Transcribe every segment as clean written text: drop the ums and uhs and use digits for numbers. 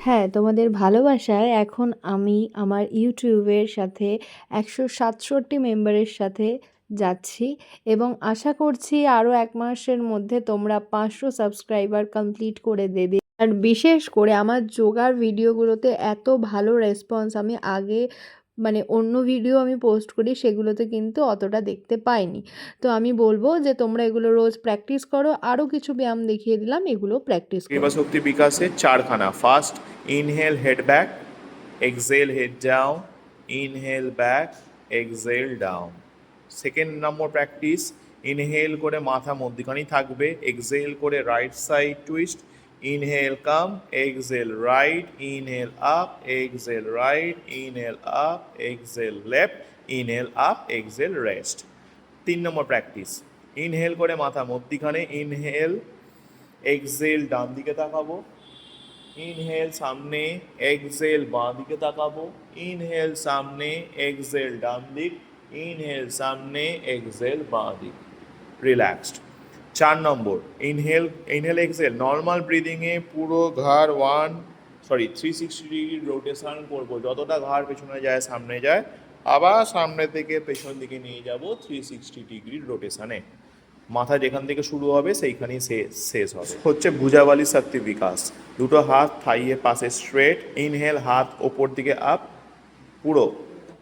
হ্যাঁ, তোমাদের ভালোবাসায় এখন আমি আমার ইউটিউবের সাথে ১৬৭ মেম্বারের সাথে যাচ্ছি এবং আশা করছি আরও ১ মাসের মধ্যে তোমরা ৫০০ সাবস্ক্রাইবার কমপ্লিট করে দেবে। আর বিশেষ করে আমার যোগার ভিডিওগুলোতে এত ভালো রেসপন্স আমি আগে মানে অন্য ভিডিও আমি পোস্ট করি সেগুলোতে কিন্তু অতটা দেখতে পাইনি। তো আমি বলবো যে তোমরা এগুলো রোজ প্র্যাকটিস করো। আরও কিছু ব্যায়াম দেখিয়ে দিলাম, এগুলো প্র্যাকটিস করো। ক্রিয়া শক্তি বিকাশে চারখানা। First, inhale head back, exhale head down, inhale back, exhale down. Second number practice, inhale করে মাথা মধ্যখানেই থাকবে, এক্সেল করে right side twist, inhale come, exhale right, inhale up, exhale right, inhale up, exhale left, inhale up, exhale rest. 3 number practice, inhale করে মাথা মধ্যখানে, inhale, Excel ডান দিকে তাকাবো, ইনহেল সামনে, এক্সেল বাঁ দিকে তাকাবো, ইনহেল সামনে, এক্সেল ডান দিক, ইনহেল সামনে, এক্সেল বাঁ দিক। রিল্যাক্সড। 4 নম্বর, ইনহেল এক্সেল নর্মাল ব্রিদিংয়ে পুরো ঘাড় 360 ডিগ্রি রোটেশন করবো। যতটা ঘাড় পেছনে যায় সামনে যায়, আবার সামনে থেকে পেছন দিকে নিয়ে যাব 360 ডিগ্রি রোটেশনে। মাথা যেখান থেকে শুরু হবে সেইখানেই শেষ হবে। হচ্ছে ভুজাবালি শক্তি বিকাশ। দুটো হাত থাইয়ে পাশে স্ট্রেট, ইনহেল হাত ওপর দিকে আপ পুরো,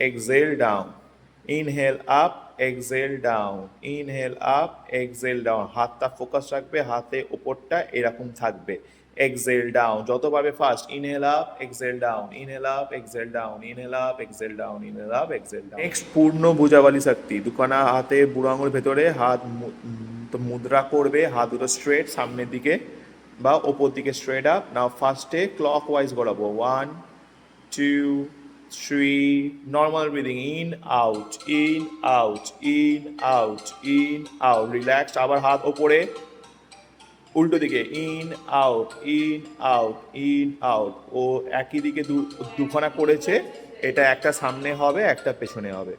Excel down, inhale up, Excel down, inhale up, Excel down. হাতটা ফোকাস রাখবে, হাতে ওপরটা এরকম থাকবে, এক্সেল ডাউন। যত পারবে first, inhale up, Excel down, inhale up, Excel down, inhale up, Excel down, inhale up, Excel down. Next, পূর্ণ ভুজাবালি শক্তি। দুখানা হাতে বুড়ো আঙুল ভেতরে, হাত মুদ্রা করবে, হাত দুটো স্ট্রেট সামনের দিকে বা ওপর দিকে স্ট্রেট আপ। নাও ফার্স্টে ক্লক ওয়াইজ গড়াবো, 1 2 3, normal breathing, in out, in out, in out, in out, relaxed. আবার হাত ওপরে, উল্টো দিকে, in out, in out, in out. ও একই দিকে দুখানা করেছে, এটা একটা সামনে হবে, একটা পেছনে হবে।